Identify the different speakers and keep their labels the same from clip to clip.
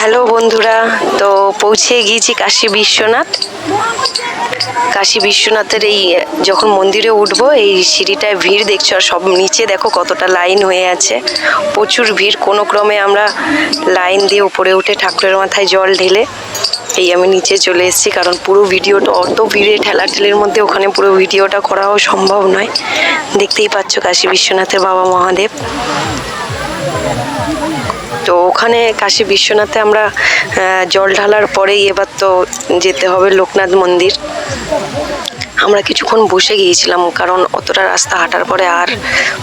Speaker 1: Hello বন্ধুরা, তো পৌঁছে গিয়েছি কাশী বিশ্বনাথ। কাশী বিশ্বনাথের এই যখন মন্দিরে উঠবো, এই সিঁড়িটায় ভিড় দেখছো, আর সব নিচে দেখো কতটা লাইন হয়ে আছে, প্রচুর ভিড়। কোনো ক্রমে আমরা লাইন দিয়ে উপরে উঠে ঠাকুরের মাথায় জল ঢেলে এই আমি নিচে চলে এসেছি, কারণ পুরো ভিডিওটা অত ভিড়ে ঠেলাঠেলির মধ্যে ওখানে পুরো ভিডিওটা করাও সম্ভব নয়। দেখতেই পাচ্ছ কাশী বিশ্বনাথের বাবা মহাদেব। তো ওখানে কাশী বিশ্বনাথে আমরা জল ঢালার পরেই এবার তো যেতে হবে লোকনাথ মন্দির। আমরা কিছুক্ষণ বসে গিয়েছিলাম, কারণ অতটা রাস্তা হাঁটার পরে আর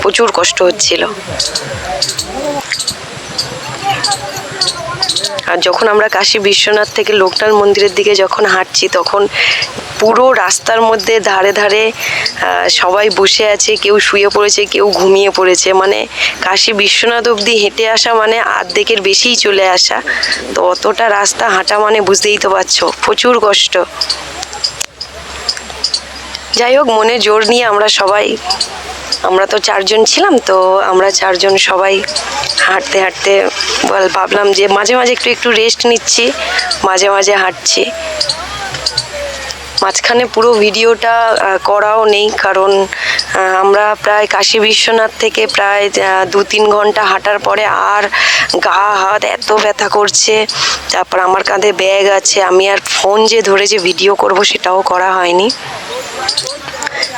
Speaker 1: প্রচুর কষ্ট হচ্ছিল। আর যখন আমরা কাশী বিশ্বনাথ থেকে লোকনাথ মন্দিরের দিকে যখন হাঁটছি, তখন পুরো রাস্তার মধ্যে ধারে ধারে সবাই বসে আছে, কেউ শুয়ে পড়েছে, কেউ ঘুমিয়ে পড়েছে। মানে কাশী বিশ্বনাথ অবধি হেঁটে আসা মানে অর্ধেকের বেশিই চলে আসা। তো অতটা রাস্তা হাঁটা মানে বুঝতেই তো পারছো, প্রচুর কষ্ট। যাই হোক, মনে জোর নিয়ে আমরা তো 4 জন ছিলাম, তো আমরা 4 জন সবাই হাঁটতে হাঁটতে ভাবলাম যে মাঝে মাঝে একটু রেস্ট নিচ্ছি, মাঝে মাঝে হাঁটছি। মাঝখানে পুরো ভিডিওটা করাও নেই, কারণ আমরা প্রায় কাশী বিশ্বনাথ থেকে প্রায় 2-3 ঘন্টা হাঁটার পরে আর গা হাত এত ব্যথা করছে। তারপর আমার কাঁধে ব্যাগ আছে, আমি আর ফোন যে ধরে যে ভিডিও করব সেটাও করা হয়নি,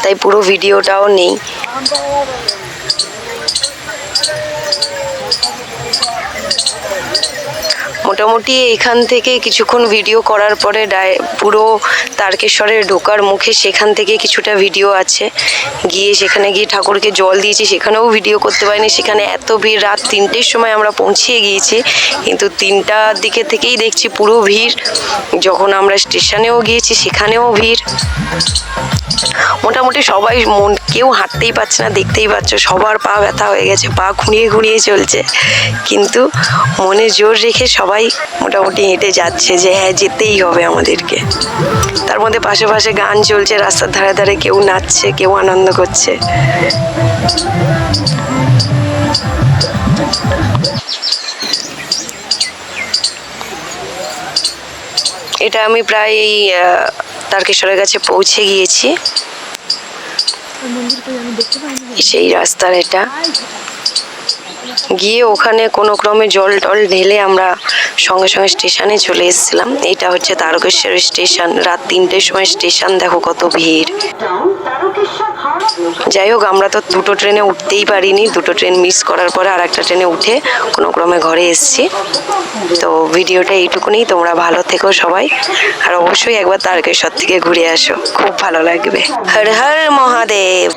Speaker 1: তাই পুরো ভিডিওটাও নেই। মোটামুটি এখান থেকে কিছুক্ষণ ভিডিও করার পরে পুরো তারকেশ্বরের ঢোকার মুখে সেখান থেকে কিছুটা ভিডিও আছে। সেখানে গিয়ে ঠাকুরকে জল দিয়েছি, সেখানেও ভিডিও করতে পারিনি। সেখানে এত ভিড়, রাত 3টের সময় আমরা পৌঁছিয়ে গিয়েছি, কিন্তু 3টার দিকে থেকেই দেখছি পুরো ভিড়। যখন আমরা স্টেশনেও গিয়েছি সেখানেও ভিড়। মোটামুটি সবাই কেউ হাঁটতেই পারছে না, দেখতেই পাচ্ছ সবার পা ব্যথা হয়ে গেছে, পা ঘুরিয়ে ঘুরিয়ে চলছে, কিন্তু মনে জোর রেখে সবাই মোটামুটি হেঁটে যাচ্ছে যে হ্যাঁ যেতেই হবে আমাদেরকে। তার মধ্যে পাশে পাশে গান চলছে, রাস্তার ধারে ধারে কেউ নাচছে, কেউ আনন্দ করছে। এটা আমি প্রায় এই তারকেশ্বরের কাছে পৌঁছে গিয়েছি। সেই রাস্তার এটা গিয়ে ওখানে কোনো ক্রমে জল টল ঢেলে আমরা সঙ্গে সঙ্গে স্টেশনে চলে এসেছিলাম। এটা হচ্ছে তারকেশ্বর স্টেশন। রাত 3টের সময় স্টেশন, দেখো কত ভিড়। যাই হোক, আমরা তো 2টো ট্রেনে উঠতেই পারিনি, 2টো ট্রেন মিস করার পরে আর একটা ট্রেনে উঠে কোনো ক্রমে ঘরে এসেছি। তো ভিডিওটা এইটুকুনি, তোমরা ভালো থেকো সবাই, আর অবশ্যই একবার তারকেশ্বর থেকে ঘুরে আসো, খুব ভালো লাগবে। হর হর মহাদেব।